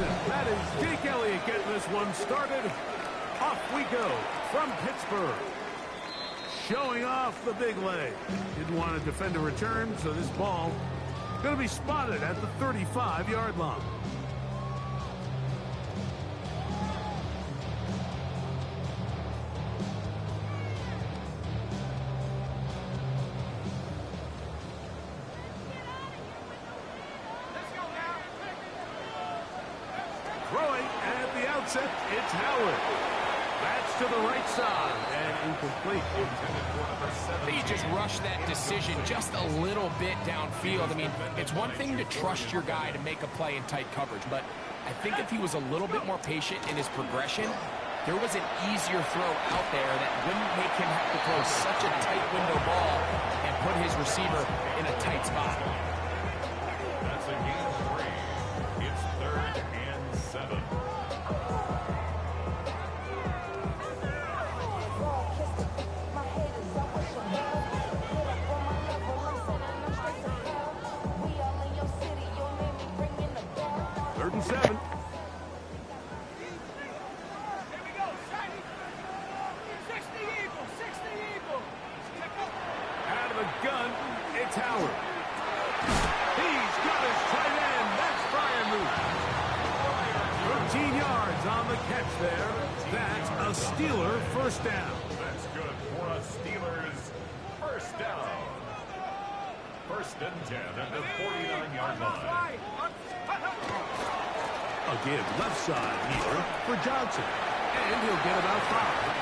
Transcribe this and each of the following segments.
reception. That is Jake Elliott getting this one started. Off we go from Pittsburgh. Showing off the big leg. Didn't want to defend a return, so this ball going to be spotted at the 35-yard line. Throwing at the outset, it's Howard. That's to the right side and incomplete. He just rushed that decision just a little bit downfield. I mean, it's one thing to trust your guy to make a play in tight coverage, but I think if he was a little bit more patient in his progression, there was an easier throw out there that wouldn't make him have to throw such a tight window ball and put his receiver in a tight spot. That's a gain of 3. It's 3rd and 7. Gun, it's Howard. He's got his tight end. That's Brian Moose. 13 yards on the catch there. That's a Steeler first down. That's good for a Steelers first down. 1st and 10 at the 49-yard line. A give left side here for Johnson. And he'll get about 5.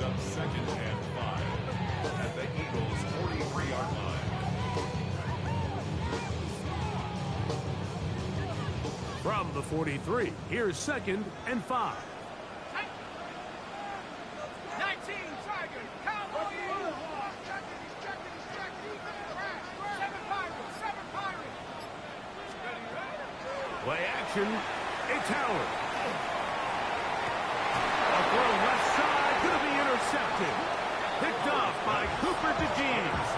Up 2nd and 5 at the Eagles' 43-yard line. From the 43, here's 2nd and 5. 19, Tiger, Cowboy, 7 Pirates. Play action, it's Howard. A throw left side. Going to be intercepted. Picked off by Cooper DeJeans.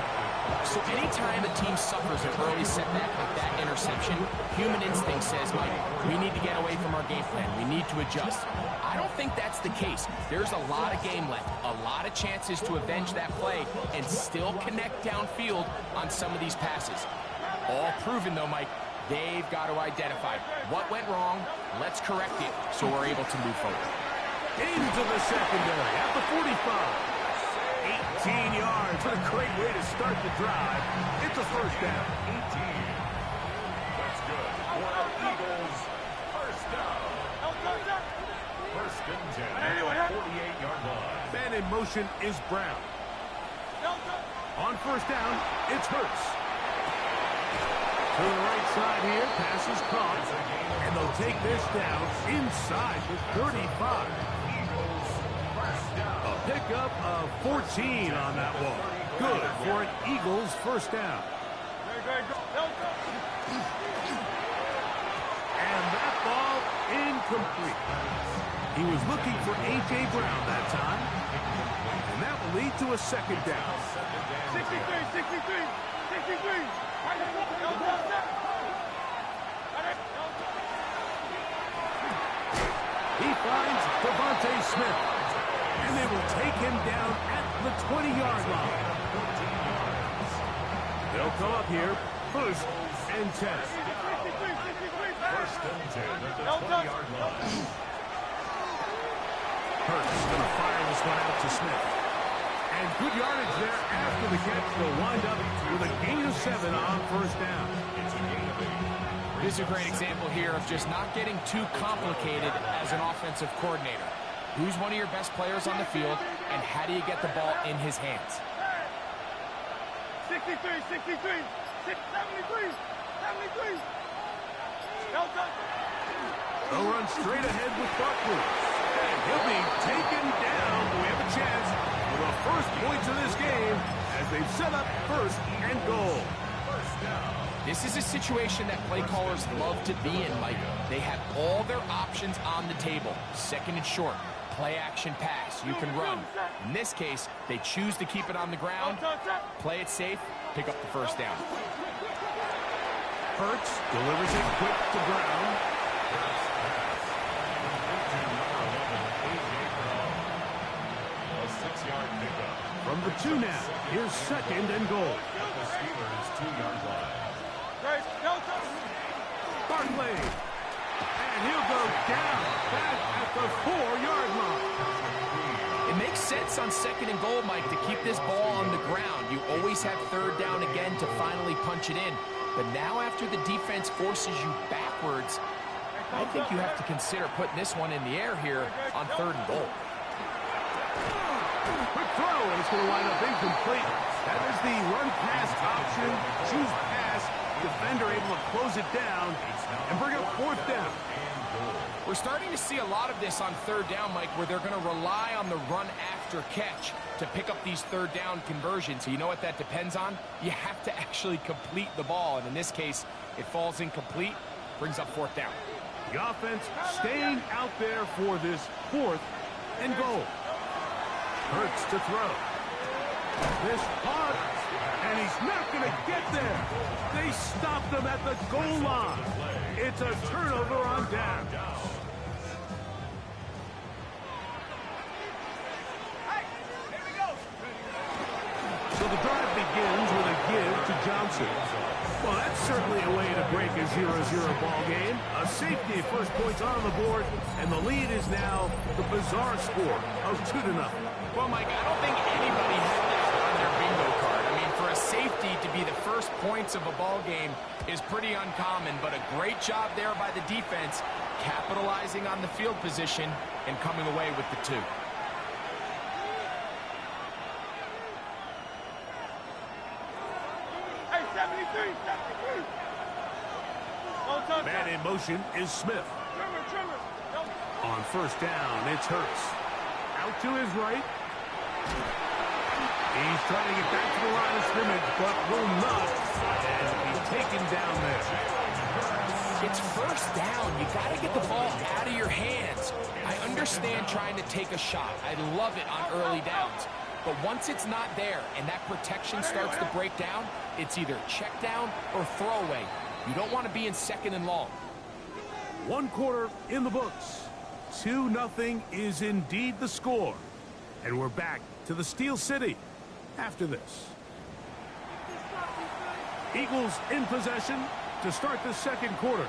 So anytime a team suffers an early setback like that interception, human instinct says, Mike, we need to get away from our game plan. We need to adjust. I don't think that's the case. There's a lot of game left, a lot of chances to avenge that play and still connect downfield on some of these passes. All proven, though, Mike. They've got to identify what went wrong. Let's correct it so we're able to move forward. Into the secondary at the 45. 18 yards. What a great way to start the drive. It's a first down. 18. That's good for our Eagles. First down. 1st and 10 at the 48-yard line. Man in motion is Brown. On first down, it's Hurts. To the right side here, pass is caught. And they'll take this down inside the 35. A pickup of 14 on that ball. Good for an Eagles first down. And that ball incomplete. He was looking for A.J. Brown that time. And that will lead to a second down. 63. He finds Devontae Smith. And they will take him down at the 20-yard line. They'll come up here, 1st and 10. 1st and 10 at the 20-yard line. Hurts going to fire this one out to Smith. And good yardage there after the catch. They'll wind up with a gain of 7 on first down. It's a gain of 8. This is a great example here of just not getting too complicated as an offensive coordinator. Who's one of your best players on the field, and how do you get the ball in his hands? 63, 73, 73. They'll run straight ahead with Buckley. And he'll be taken down. We have a chance for the first points of this game as they've set up 1st and goal. First down. This is a situation that play callers love to be in, Mike. They have all their options on the table. 2nd and short. Play action pass. You can run. In this case, they choose to keep it on the ground, play it safe, pick up the first down. Hurts delivers it quick to Brown. A 6-yard pickup. From the 2 now, here's 2nd and goal. At the Steelers' 2-yard line. Barkley. And he'll go down back at the 4-yard line. It makes sense on 2nd and goal, Mike, to keep this ball on the ground. You always have 3rd down again to finally punch it in. But now after the defense forces you backwards, I think you have to consider putting this one in the air here on 3rd and goal. Quick throw, and it's going to wind up incomplete. That is the run-pass option. Choose pass. Defender able to close it down and bring up 4th down. We're starting to see a lot of this on 3rd down, Mike, where they're going to rely on the run after catch to pick up these 3rd down conversions. So you know what that depends on? You have to actually complete the ball, and in this case, it falls incomplete, brings up 4th down. The offense staying out there for this 4th and goal. Hurts to throw. This punt, and he's not going to get there. They stopped him at the goal line. It's a turnover on down. So the drive begins with a give to Johnson. Well, that's certainly a way to break a 0-0 ball game. A safety, first points on the board, and the lead is now the bizarre score of 2-0. Well, Mike, I don't think anybody had that on their bingo card. I mean, for a safety to be the first points of a ball game is pretty uncommon, but a great job there by the defense, capitalizing on the field position and coming away with the 2. Man in motion is Smith. On 1st down, it's Hurts. Out to his right. He's trying to get back to the line of scrimmage, but will not. And he's taken down there. It's 1st down. You got to get the ball out of your hands. I understand trying to take a shot. I love it on early downs. But once it's not there and that protection starts to break down, it's either check down or throwaway. You don't want to be in 2nd and long. 1 quarter in the books. 2-0 is indeed the score. And we're back to the Steel City after this. Eagles in possession to start the 2nd quarter.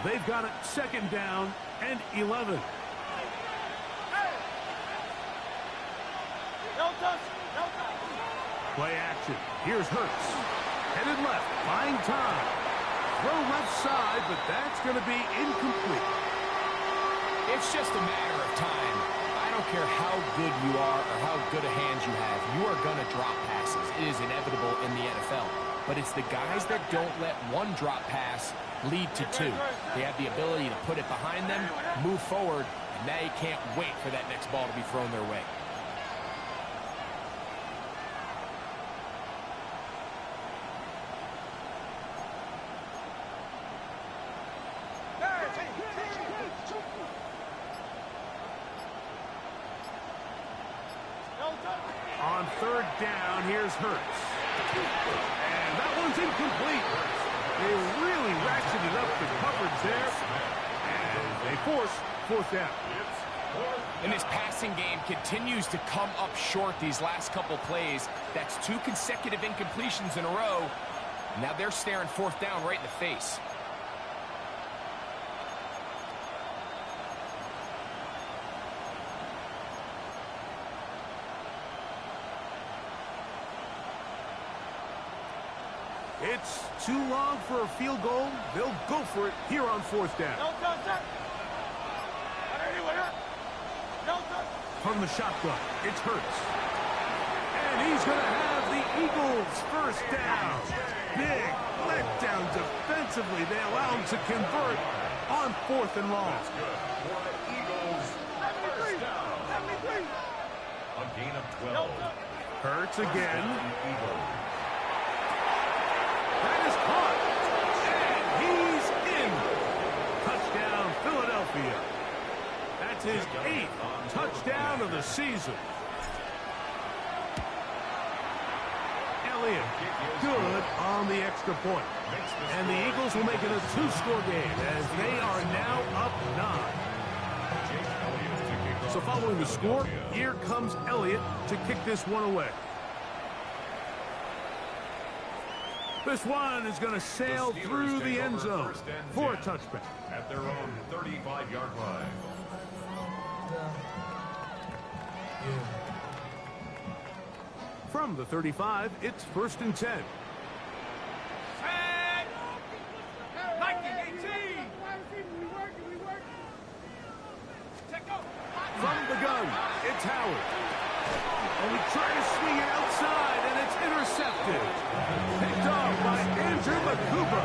They've got it 2nd down and 11. Play action. Here's Hurts. Headed left, buying time. Throw left side, but that's going to be incomplete. It's just a matter of time. I don't care how good you are or how good a hand you have. You are going to drop passes. It is inevitable in the NFL. But it's the guys that don't let one drop pass lead to 2. They have the ability to put it behind them, move forward, and they can't wait for that next ball to be thrown their way. On 3rd down, here's Hurts. And that one's incomplete. They really ratcheted up the coverage there. And they force 4th down. And this passing game continues to come up short these last couple plays. That's 2 consecutive incompletions in a row. Now they're staring 4th down right in the face. It's too long for a field goal. They'll go for it here on 4th down. From the shotgun, it's Hurts. And he's going to have the Eagles 1st down. Big letdown defensively. They allow him to convert on 4th and long. For the Eagles, 1st down. A gain of 12. Hurts again. That is caught. And he's in. Touchdown, Philadelphia. That's his 8th touchdown season. Elliott, good on the extra point. And the Eagles will make it a two-score game as they are now up 9. So following the score, here comes Elliott to kick this one away. This one is going to sail through the end zone for a touchback. At their own 35-yard line. From the 35, it's 1st and 10. From the gun, it's Howard. And we try to swing it outside, and it's intercepted. Picked off by Andrew Makuba.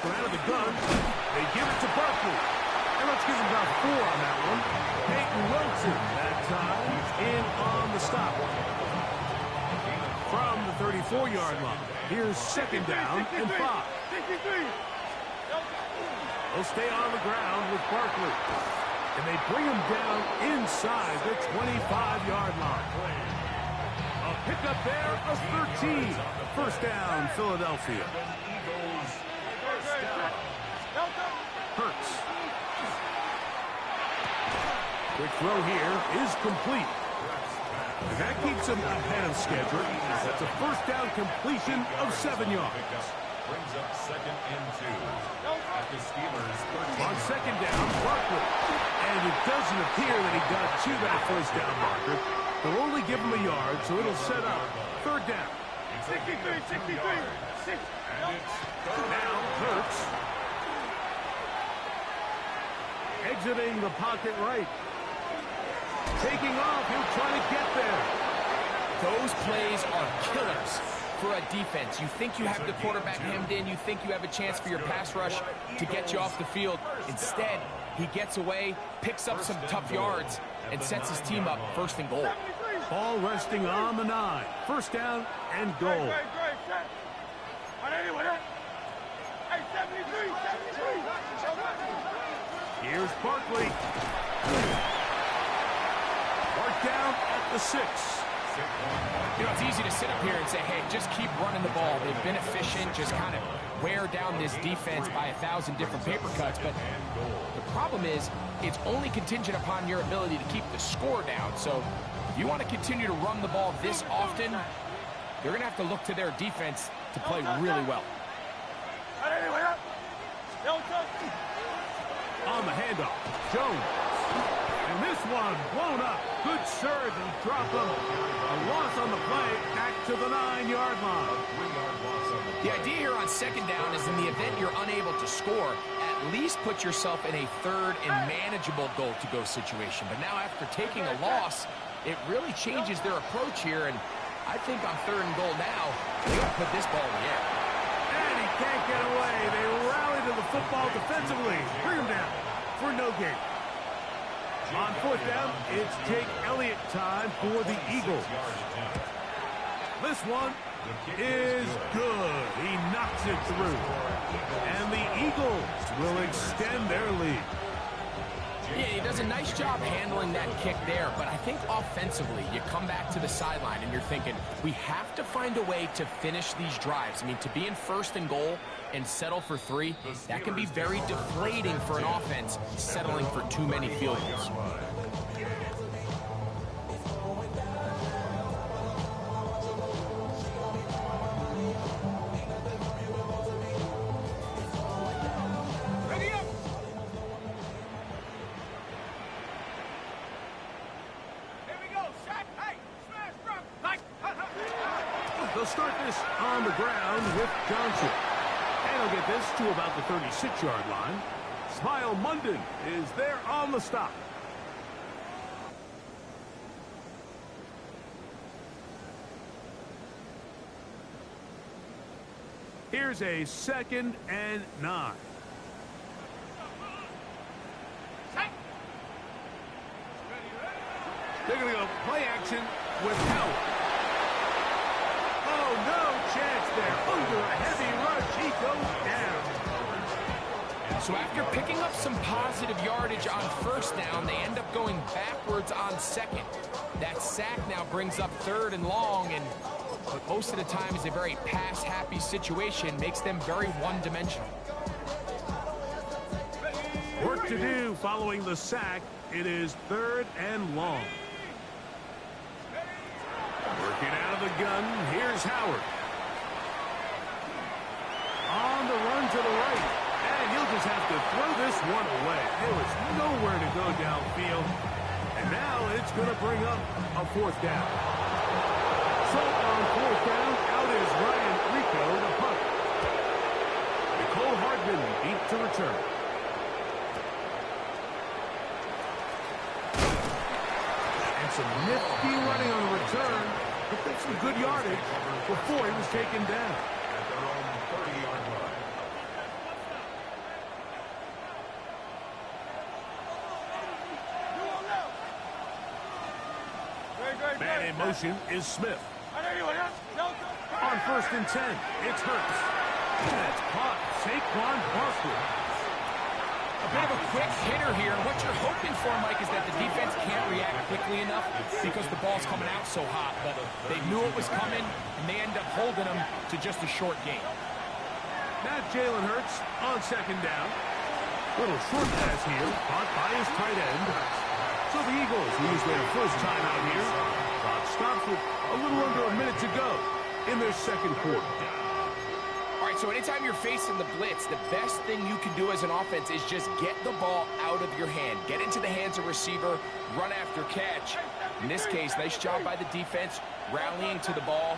So out of the gun, they give it to Barkley. And let's give him about 4 on that one. Peyton Wilson that time in on the stop. From the 34-yard line, here's 2nd down and 5. They'll stay on the ground with Barkley. And they bring him down inside the 25-yard line. A pickup there of 13. 1st down, Philadelphia. Hurts. Quick throw here is complete. And that keeps him ahead of schedule. That's a 1st down completion of 7 yards. Brings up 2nd and 2. At the Steelers' 30. On 2nd down, Barkley. And it doesn't appear that he got to that 1st down marker. They'll only give him a yard, so it'll set up 3rd down. 63. And it's Now Hurts. Exiting the pocket right. Taking off, he'll try to get there. Those plays are killers for a defense. You think you have the quarterback hemmed in. You think you have a chance for your pass rush to get you off the field. Instead, he gets away, picks up some tough yards, and sets his team up 1st and goal. Ball resting on the 9. 1st down and goal. Here's Barkley. Marked down at the 6. You know, it's easy to sit up here and say, hey, just keep running the ball. They've been efficient, just kind of wear down this defense by 1,000 different paper cuts. But the problem is, it's only contingent upon your ability to keep the score down. So if you want to continue to run the ball this often, they're going to have to look to their defense to play really well. On the handoff, Jones. And this one blown up. Good surge and drop him. A loss on the play, back to the 9-yard line. The idea here on 2nd down is in the event you're unable to score, at least put yourself in a 3rd and manageable goal-to-go situation. But now after taking a loss, it really changes their approach here. And I think on 3rd and goal now, they got to put this ball in the air. And he can't get away. They rally to the football defensively. Bring him down for no gain. On 4th down, it's Jake Elliott time for the Eagles. This one is good. He knocks it through. And the Eagles will extend their lead. Yeah, he does a nice job handling that kick there, but I think offensively, you come back to the sideline and you're thinking, we have to find a way to finish these drives. I mean, to be in 1st and goal and settle for 3, that can be very deflating for an offense settling for too many field goals. They'll start this on the ground with Johnson. And he'll get this to about the 36-yard line. Smile Munden is there on the stop. Here's a 2nd and 9. They're going to go play action with Howard. Oh, no chance there. Under a heavy rush, he goes down. So after picking up some positive yardage on first down, they end up going backwards on second. That sack now brings up third and long, and what most of the time is a very pass-happy situation, makes them very one-dimensional. Work to do following the sack. It is third and long. Working out of the gun, here's Howard. On the run to the right. And he'll just have to throw this one away. There was nowhere to go downfield. And now it's going to bring up a fourth down. So on fourth down, out is Ryan Rico to punt. Nicole Hardman beat to return. And some nifty running on the return. Picked up some good yardage before he was taken down. At their own 30-yard line. Man in motion is Smith. On first and 10, it's Hurts. That's caught. Saquon Barkley. A bit of a quick hitter here. What you're hoping for, Mike, is that the defense can't react quickly enough because the ball's coming out so hot. But they knew it was coming, and they end up holding them to just a short gain. Now Jalen Hurts on second down. Little short pass here, caught by his tight end. So the Eagles use their first time out here. Clock stops with a little under a minute to go in their second quarter. All right, so anytime you're facing the blitz, the best thing you can do as an offense is just get the ball out of your hand. Get into the hands of receiver, run after catch. In this case, nice job by the defense, rallying to the ball.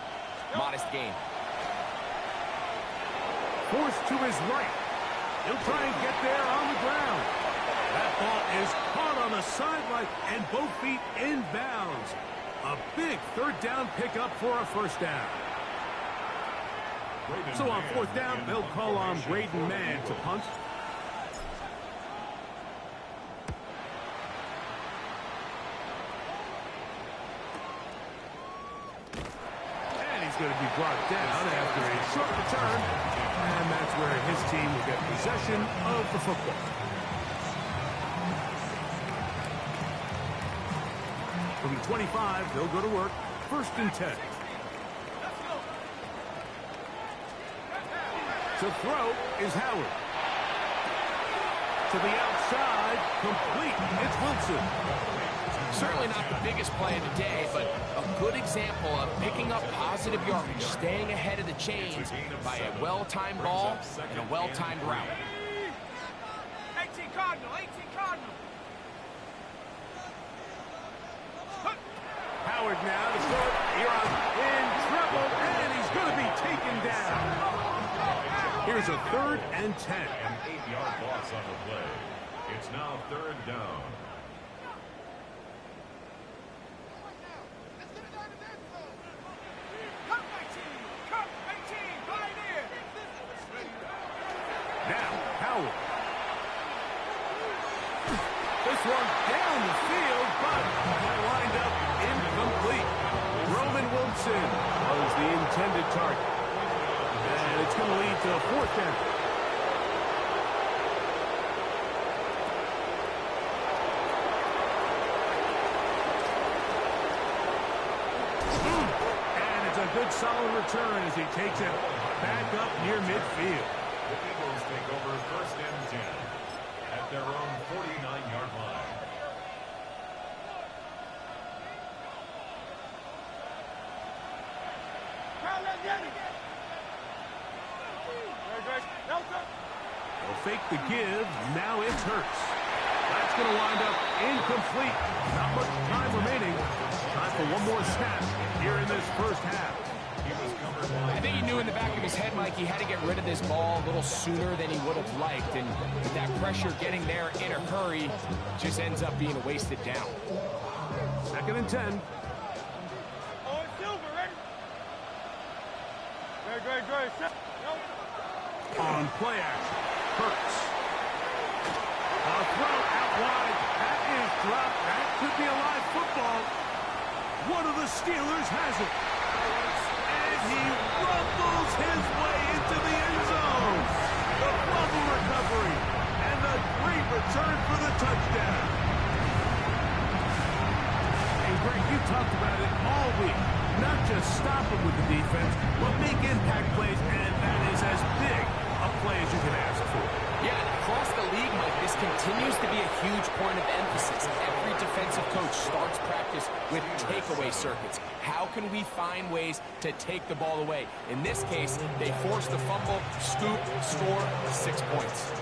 Modest gain. Forced to his right. He'll try and get there on the ground. That ball is caught on the sideline and both feet inbounds. A big third down pickup for a first down. So on fourth down, they'll call on Braden Mann to punt. And he's going to be brought down after a short return. And that's where his team will get possession of the football. From the 25, they'll go to work. First and 10. To throw is Howard. To the outside, complete. It's Wilson. Certainly not the biggest play of the day, but a good example of picking up positive yardage, staying ahead of the chains by a well-timed ball and a well-timed route. 18 Cardinal, 18 Cardinal. Howard now to throw it. Here in trouble, and he's going to be taken down. Here's a third and 10. An 8-yard loss on the play. It's now third down. Now, Howard. This one down the field, but lined up incomplete. Roman Wilson was the intended target. And it's going to lead to a fourth down. And it's a good solid return as he takes it back up near midfield. The Eagles take over first and 10 at their own 49-yard line. They'll fake the give. Now it's Hurts. That's going to wind up incomplete. Not much time remaining. Time for one more snap here in this first half. I think he knew in the back of his head, Mike, he had to get rid of this ball a little sooner than he would have liked. And with that pressure getting there in a hurry, just ends up being a wasted down. Second and 10. Oh, it's Silver, ready? Great. On play action, Hurts. throw out wide. That is dropped. That could be a live football. One of the Steelers has it. And he rumbles his way into the end zone. The fumble recovery. And the great return for the touchdown. And Greg, you talked about it all week. Not just stop him with the defense, but make impact plays, and that is as big a play as you can ask for. Yeah, and across the league, Mike, this continues to be a huge point of emphasis. Every defensive coach starts practice with takeaway circuits. How can we find ways to take the ball away? In this case, they force the fumble, scoop, score 6 points.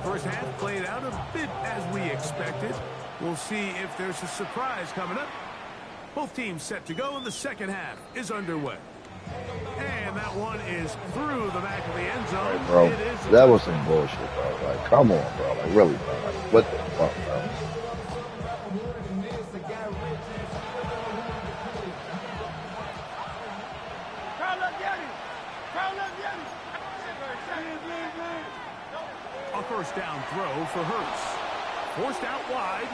First half played out a bit as we expected. We'll see if there's a surprise coming up. Both teams set to go, and the second half is underway. And that one is through the back of the end zone. Right, bro, that was some bullshit, bro. Like, come on, bro. Like, really, bro. Like, what the fuck, bro? A first down throw for Hurts. Forced out wide.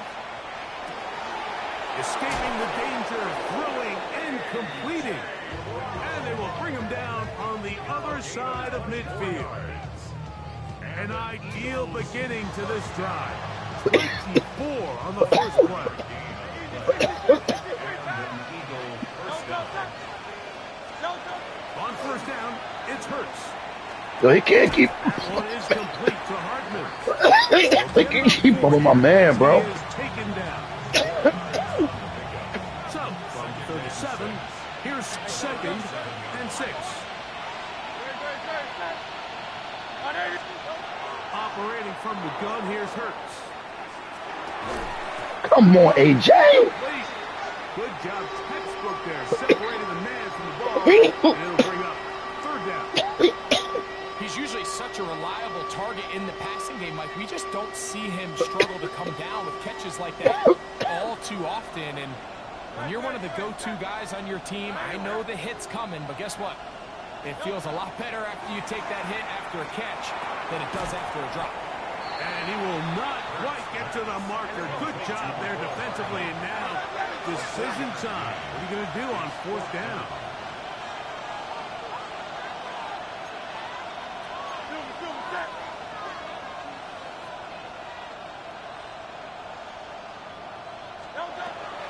Escaping the danger, throwing and completing. And they will bring him down on the other side of midfield. An ideal beginning to this drive. 24 on the first play. On first down, it's Hurts. Yo, he can't keep. That one is complete to Hardman. He can't keep up with my man, bro. He is taken down. So, from 37, here's 2nd and 6. Operating from the gun, here's Hurts. Come on, AJ. Good job, textbook there, separating the man from the ball. And it'll bring up 3rd down. He's usually such a reliable target in the passing game, Mike. We just don't see him struggle to come down with catches like that all too often. And when you're one of the go-to guys on your team, I know the hit's coming, but guess what? It feels a lot better after you take that hit after a catch than it does after a drop. And he will not quite get to the marker. Good job there defensively. And now, decision time. What are you going to do on 4th down?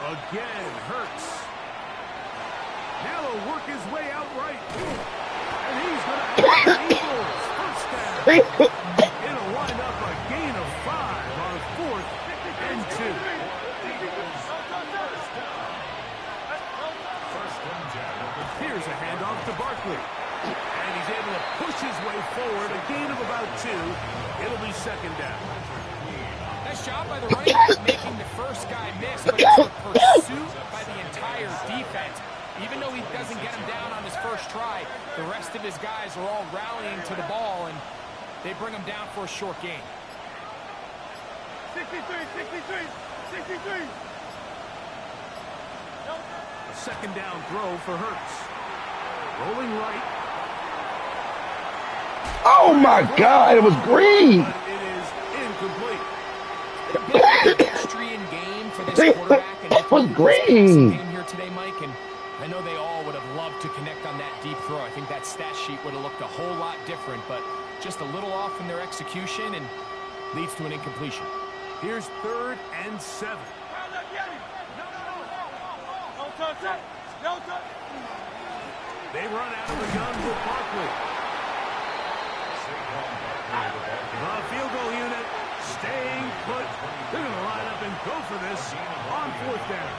Again, Hurts. Now he'll work his way out right. And he's going to have the Eagles. First down. It'll wind up a gain of 5 on 4th and 2. Here's a handoff to Barkley. And he's able to push his way forward. A gain of about 2. It'll be 2nd down. Nice job by the running back making the first guy miss, but it's the pursuit by the entire defense. Even though he doesn't get him down on his first try, the rest of his guys are all rallying to the ball, and they bring him down for a short gain. 63. A 2nd down throw for Hurts. Rolling right. Oh, my God. It was green. But it is incomplete. Pedestrian game for this quarterback, and It was green. game here today, Mike, and I know they all would have loved to connect on that deep throw. I think that stat sheet would have looked a whole lot different, but just a little off in their execution and leads to an incompletion. Here's 3rd and 7. They run out of the gun with Barkley. The field goal unit staying put. They're going to line up and go for this on 4th down.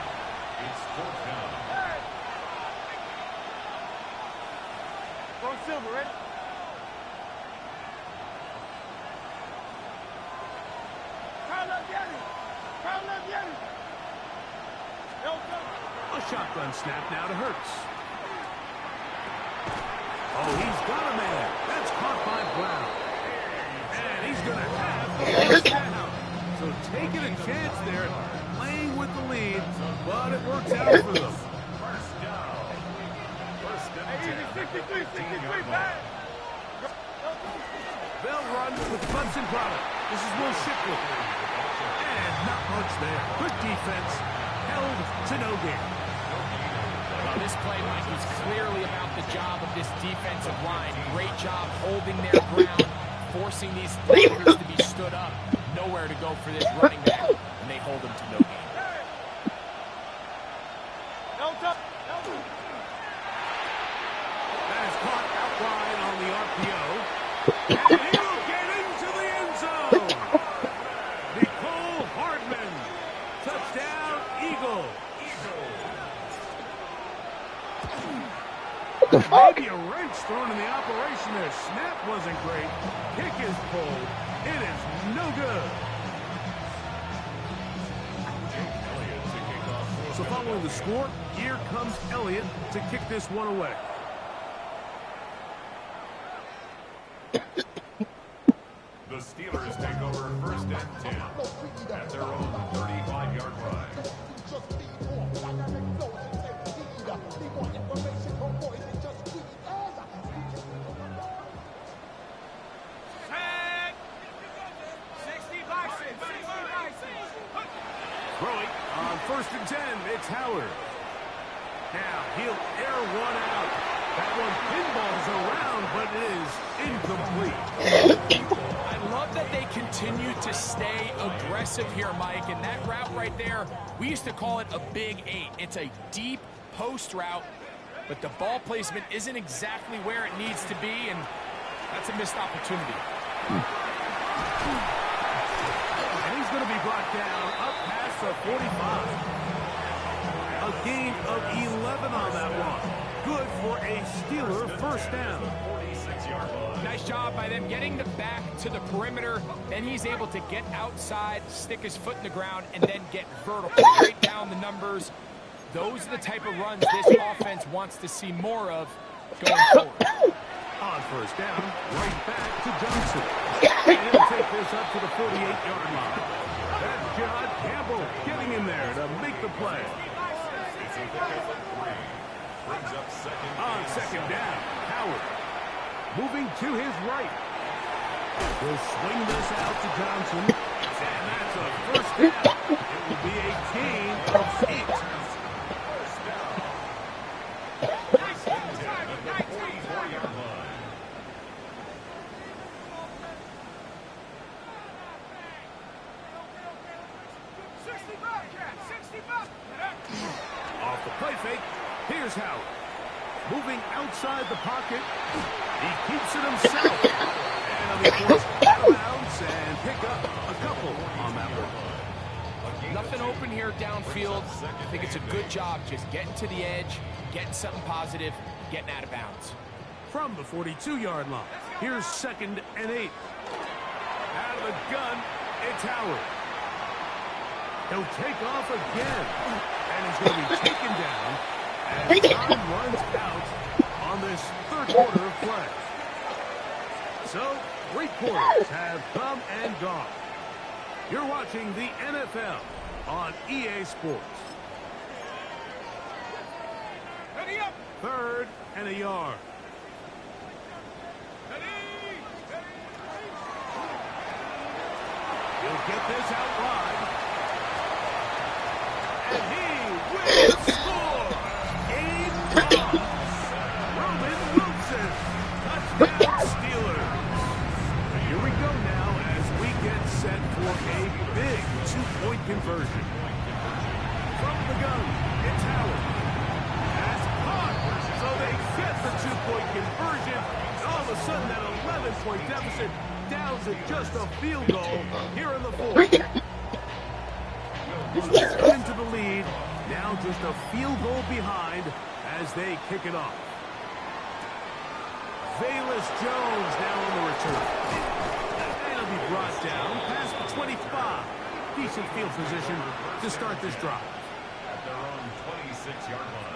It's 4th down. Go Silver, ready? A shotgun snap now to Hurts. Oh, he's got a man. That's caught by Brown. And he's going to have the first down. So taking a chance there, playing with the lead, but it works out for them. First down. and 10 at the 15-yard line. They'll run with Clemson product. This is Will Shipley. And not much there. Good defense. Held to no gain. Well, this play, Mike, was clearly about the job of this defensive line. Great job holding their ground, forcing these defenders to be stood up. Nowhere to go for this running back, and they hold him to no gain. That is caught out wide on the RPO. And he'll get into the end zone. Nicole Hardman. Touchdown, Eagle. What the fuck? Maybe a wrench thrown in the operation there. Snap wasn't great. Kick is pulled. It is no good. So following the score, here comes Elliott to kick this one away. The Steelers take over 1st and 10 at their own 35-yard line. Throwing on 1st and 10, it's Howard. Now he'll air one out. That one pinballs around, but it is incomplete. I love that they continue to stay aggressive here, Mike, and that route right there, we used to call it a big 8. It's a deep post route, but the ball placement isn't exactly where it needs to be, and that's a missed opportunity. And he's going to be brought down up past the 45. A gain of 11 on that one. Good for a Steeler first down. Nice job by them getting the back to the perimeter. Then he's able to get outside, stick his foot in the ground, and then get vertical. Right down the numbers. Those are the type of runs this offense wants to see more of going forward. On first down, right back to Johnson. And he'll take this up to the 48-yard line. That's John Campbell getting in there to make the play. On second down, Howard moving to his right. He'll swing this out to Johnson. And that's a first down. It will be a gain of 8. Off the play fake, here's Howard. Moving outside the pocket, he keeps it himself. And he'll be forced out of bounds and pick up a couple on that one. Nothing open here downfield. I think it's a good job just getting to the edge, getting something positive, getting out of bounds. From the 42-yard line, here's 2nd and 8. Out of the gun, it's Howard. He'll take off again, and he's going to be taken down as time runs out on this third quarter of play. So, 3 quarters have come and gone. You're watching the NFL on EA Sports. 3rd and a yard. He'll get this out wide. And he will score! Game on! Roman Wilson! Touchdown Steelers! Here we go now as we get set for a big 2-point conversion. From the gun, it's Howard. That's caught! So they get the 2-point conversion. All of a sudden that 11-point deficit down to just a field goal here in the 4th. Into the lead, now just a field goal behind as they kick it off. Velus Jones now on the return. And he'll be brought down past the 25. Decent field position to start this drive. At their own 26-yard line.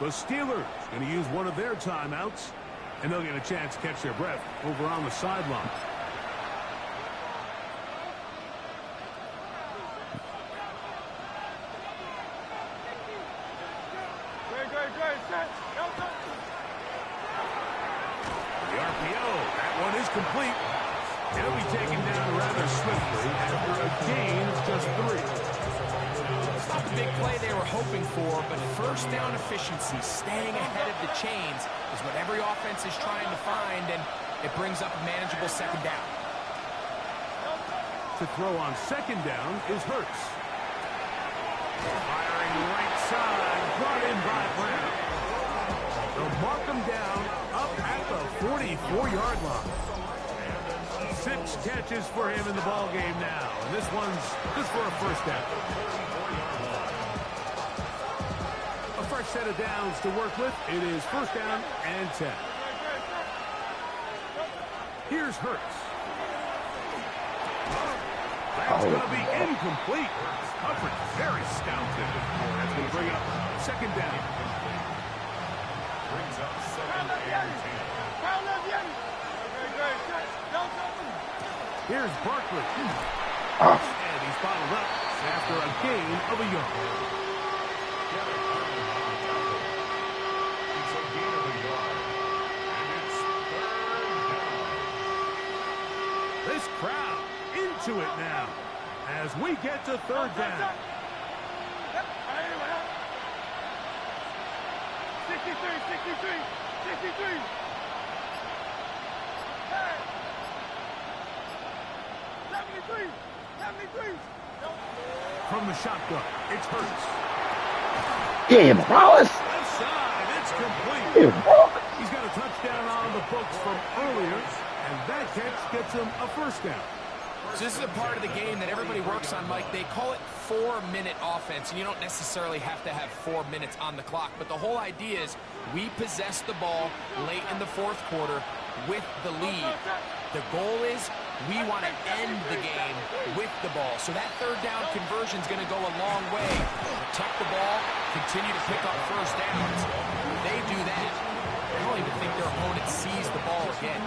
The Steelers going to use one of their timeouts, and they'll get a chance to catch their breath over on the sideline. The RPO, that one is complete. It'll be taken down rather swiftly after a gain of just 3. It's not the big play they were hoping for, but first down efficiency, staying ahead of the chains, is what every offense is trying to find, and it brings up a manageable second down. To throw on second down is Hurts. Firing right side, brought in by Brown. They'll mark him down up at the 44-yard line. 6 catches for him in the ball game now, and this one's just for a first down. A fresh set of downs to work with. It is first down and 10. Here's Hurts. That's going to be incomplete. Coverage very stout there. That's going to bring up second down. Brings up second and 10. Here's Barkley. And he's bottled up after a gain of a yard. It's a gain of a yard. And it's third down. This crowd into it now as we get to third down. 63. From the shotgun, it's Hurts. Damn, Wallace. Left side, it's complete. Damn, bro. He's got a touchdown on the books from earlier, and that catch gets him a first down. So this is a part of the game that everybody works on, Mike. They call it 4-minute offense, and you don't necessarily have to have 4 minutes on the clock. But the whole idea is we possess the ball late in the fourth quarter with the lead. The goal is we want to end the game with the ball. So that third down conversion is going to go a long way. Protect the ball, continue to pick up first downs. They do that. I don't even think their opponent sees the ball again.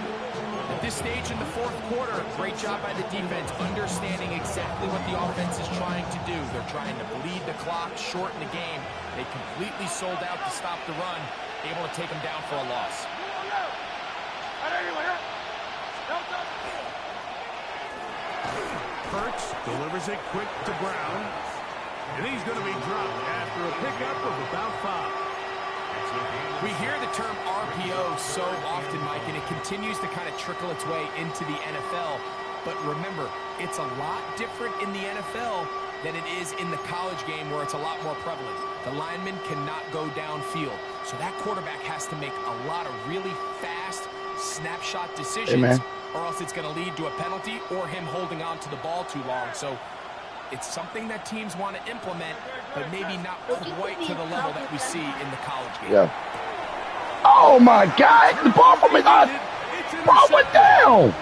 At this stage in the fourth quarter, great job by the defense, understanding exactly what the offense is trying to do. They're trying to bleed the clock, shorten the game. They completely sold out to stop the run, able to take them down for a loss. Hurts delivers it quick to Brown, and he's going to be dropped after a pickup of about 5. We hear the term RPO so often, Mike, and it continues to kind of trickle its way into the NFL. But remember, it's a lot different in the NFL than it is in the college game where it's a lot more prevalent. The lineman cannot go downfield. So that quarterback has to make a lot of really fast snapshot decisions, or else it's going to lead to a penalty or him holding on to the ball too long. So it's something that teams want to implement, but maybe not quite to the level that we see in the college game. Yeah. Oh, my God. The ball from his eyes. Ball went down.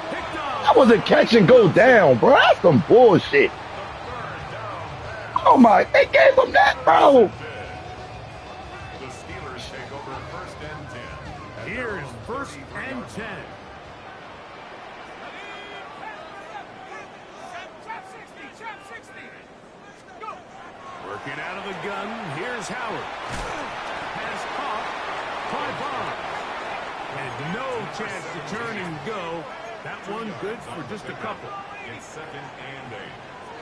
That was a catch and go down, bro. That's some bullshit. Oh, my. They gave him that, bro. The Steelers take over first and 10. Here's first and 10. Working out of the gun, here's Howard. Pass caught by Bond. And no chance to turn and go. That one good for just a couple. It's second and 8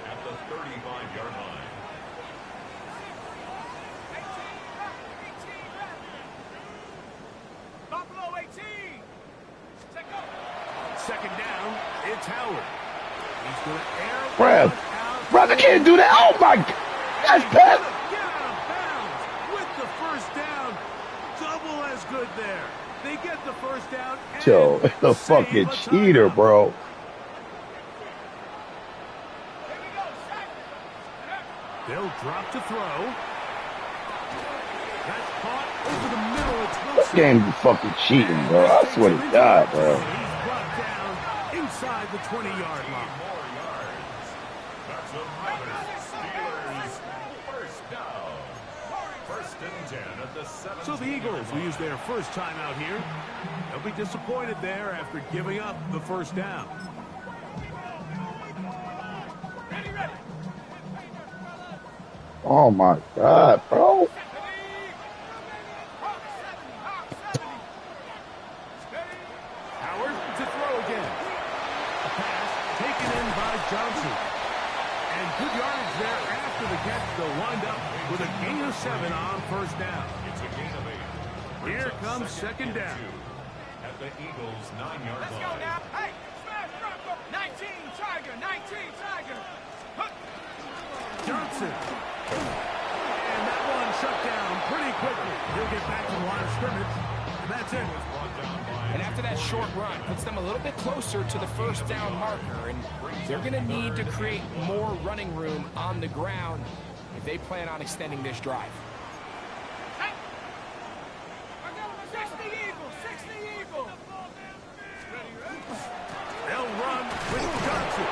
at the 35-yard line. Buffalo 18. Second down, it's Howard. He's going to air. Brother can't do that. Oh, my God. That's Pep. Get out of bounds with the first down. Double as good there. They get the first down. Yo, the fucking cheater, bro. They'll drop to throw. That's caught over the middle. It's This Wilson. game be fucking cheating, bro. I swear to God, bro. He's brought down inside the 20-yard line. More yards. That's another Steelers first down. First and 10 at the So the Eagles will use their first timeout here. They'll be disappointed there after giving up the first down. Oh my God, bro. Howard to throw again. A pass taken in by Johnson. And good yardage there after the catch. They'll wind up with a gain of 7 on first down. It's a gain of 8. Here comes second down. At the Eagles' 9-yard Let's line. go now. Hey, smash front. 19 Tiger, 19 Tiger. Johnson. And that one shut down pretty quickly. He'll get back to the line of scrimmage. And that's it. And after that short run, puts them a little bit closer to the first down marker. And they're going to need to create more running room on the ground if they plan on extending this drive. 60 Eagles, 60 Eagles. They'll run with Johnson.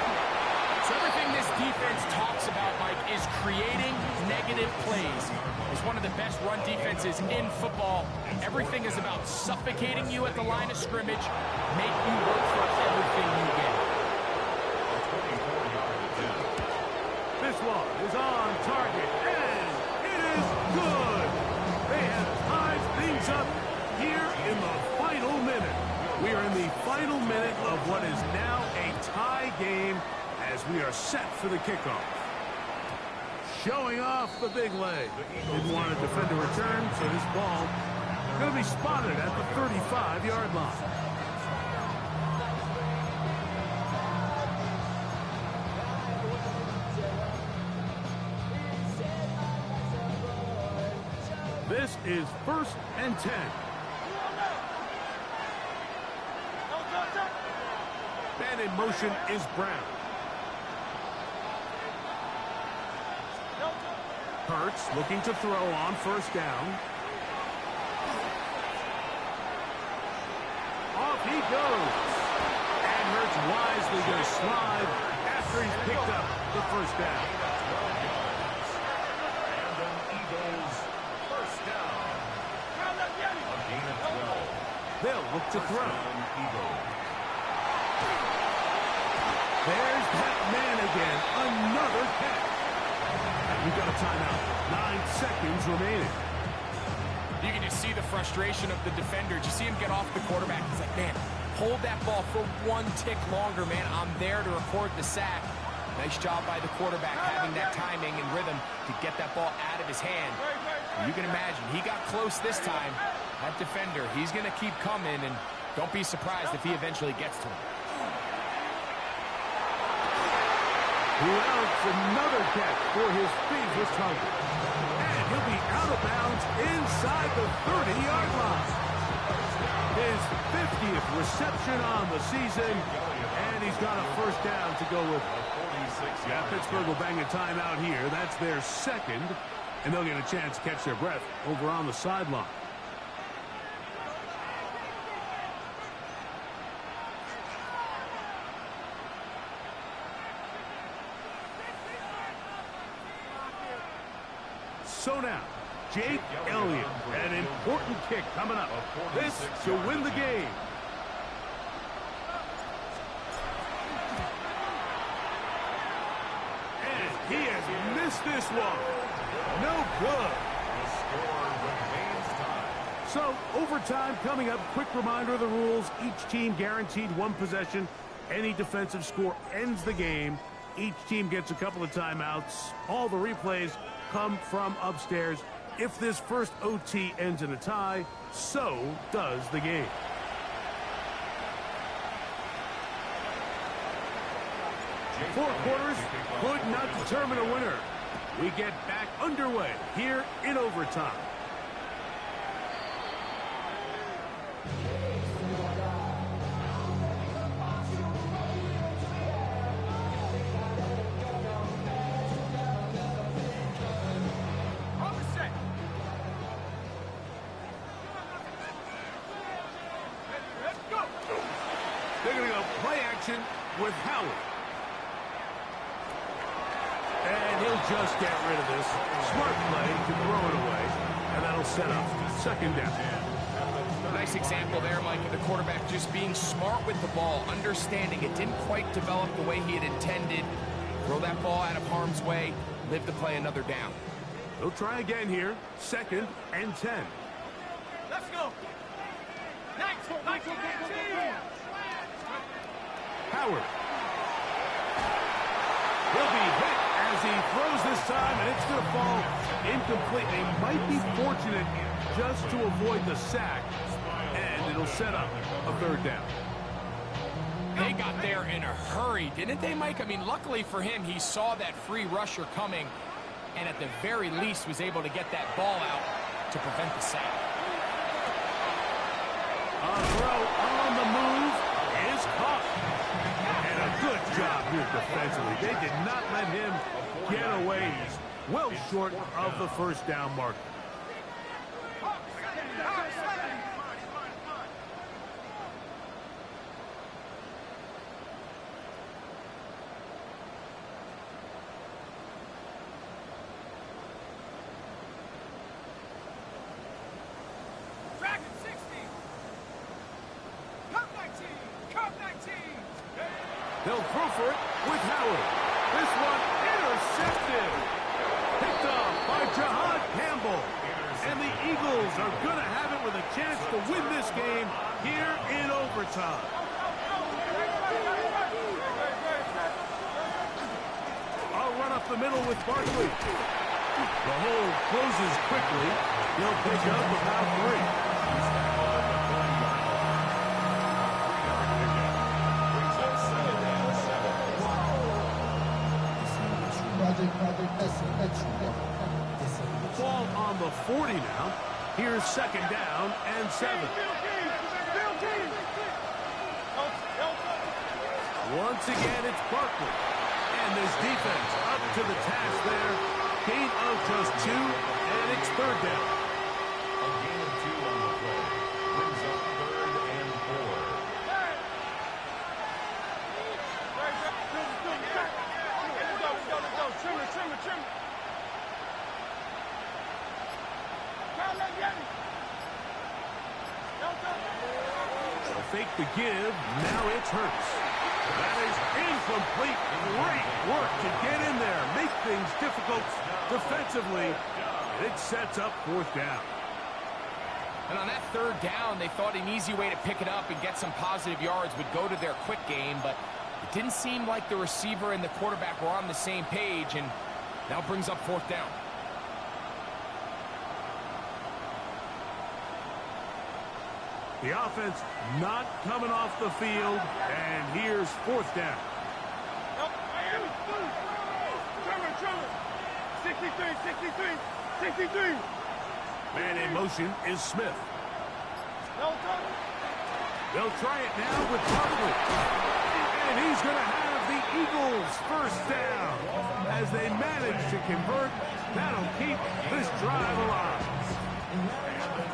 So everything this defense talks about, Mike, is creating negative plays. It's one of the best run defenses in football. Everything is about suffocating you at the line of scrimmage, make you work for everything you get. This one is on target, and it is good. They have tied things up here in the final minute. We are in the final minute of what is now a tie game as we are set for the kickoff. Showing off the big leg. Didn't want to defend a return, so this ball going to be spotted at the 35-yard line. This is 1st and 10. And in motion is Brown. Hurts looking to throw on first down. Off he goes. And Hurts wisely going to slide after he's picked up the first down. And an Eagles first down. A gain of 12. They'll look to throw. Eagles. There's that man again. Another catch. And we've got a timeout. 9 seconds remaining. You can just see the frustration of the defender. Just see him get off the quarterback. He's like, man, hold that ball for 1 tick longer, man. I'm there to record the sack. Nice job by the quarterback having that timing and rhythm to get that ball out of his hand. You can imagine, he got close this time. That defender, he's going to keep coming, and don't be surprised if he eventually gets to him. Who else another catch for his favorite target. And he'll be out of bounds inside the 30-yard line. His 50th reception on the season, and he's got a first down to go with it. Yeah, Pittsburgh will bang a timeout here. That's their second, and they'll get a chance to catch their breath over on the sideline. So now, Jake Elliott, an important kick coming up. This to win the game. And he has missed this one. No good. So, overtime coming up. Quick reminder of the rules. Each team guaranteed 1 possession. Any defensive score ends the game. Each team gets a couple of timeouts. All the replays come from upstairs. If this first OT ends in a tie, so does the game. Four quarters could not determine a winner. We get back underway here in overtime. They're going to go play action with Howard. And he'll just get rid of this. Smart play to throw it away. And that'll set up second down. Nice example there, Mike, of the quarterback just being smart with the ball, understanding it didn't quite develop the way he had intended. Throw that ball out of harm's way, live to play another down. They'll try again here. Second and 10. Let's go. Howard. He'll be hit as he throws this time, and it's going to fall incomplete. They might be fortunate just to avoid the sack, and it'll set up a third down. They got there in a hurry, didn't they, Mike? I mean, luckily for him, he saw that free rusher coming, and at the very least was able to get that ball out to prevent the sack. A throw on the move is caught. And a good job here defensively. They did not let him get away. He's well short of the first down mark. They'll throw for it with Howard. This one intercepted. Picked off by Jahad Campbell. And the Eagles are going to have it with a chance to win this game here in overtime. I'll run up the middle with Barkley. The hole closes quickly. He'll pick up about 3. Ball on the 40 now. Here's second down and 7. Once again, it's Barkley. And this defense up to the task there. Gain of just 2, and it's third down. A gain of 2 on the play. Brings up 3rd and 4. Trim. They'll fake the give. Now it's Hurts. That is incomplete. Great work to get in there. Make things difficult defensively. It sets up 4th down. And on that 3rd down, they thought an easy way to pick it up and get some positive yards would go to their quick game, but it didn't seem like the receiver and the quarterback were on the same page, and now brings up 4th down. The offense not coming off the field, and here's 4th down. 63. Man in motion is Smith. They'll try it now with Barkley. And he's going to have the Eagles first down. As they manage to convert, that'll keep this drive alive.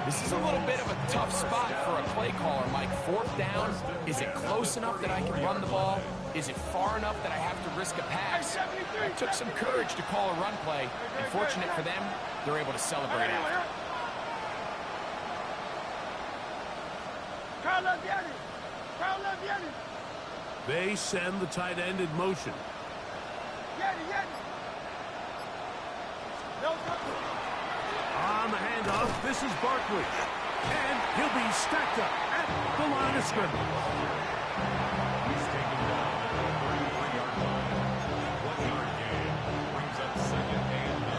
This is a little bit of a tough spot for a play caller, Mike. 4th down, is it close enough that I can run the ball? Is it far enough that I have to risk a pass? It took some courage to call a run play, and fortunate for them, they're able to celebrate after. They send the tight end in motion. On the handoff, this is Barkley. And he'll be stacked up at the line of scrimmage. He's taken down at the 33-yard line. 1-yard gain. Brings up 2nd and 9.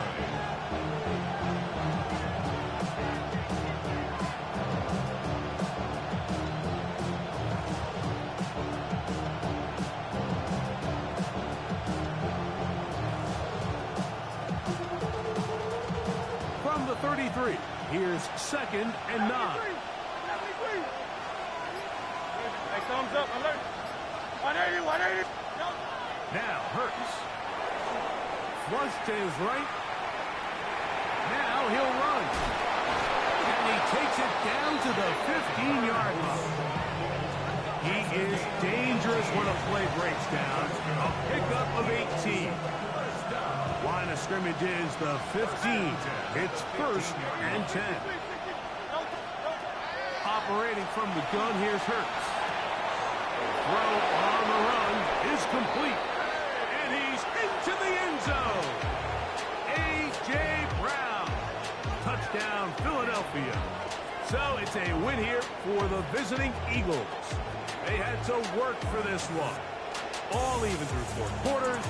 From the 33, here's 2nd and 9. Hey, thumbs up, alert. 180. Now Hurts. Flush to his right. Now he'll run. And he takes it down to the 15-yard line. He is dangerous when a play breaks down. A pickup of 18. Line of scrimmage is the 15. It's 1st and 10. Operating from the gun, here's Hurts. Throw on the run is complete. And he's into the end zone. A.J. Brown. Touchdown, Philadelphia. So it's a win here for the visiting Eagles. They had to work for this one. All even through 4 quarters.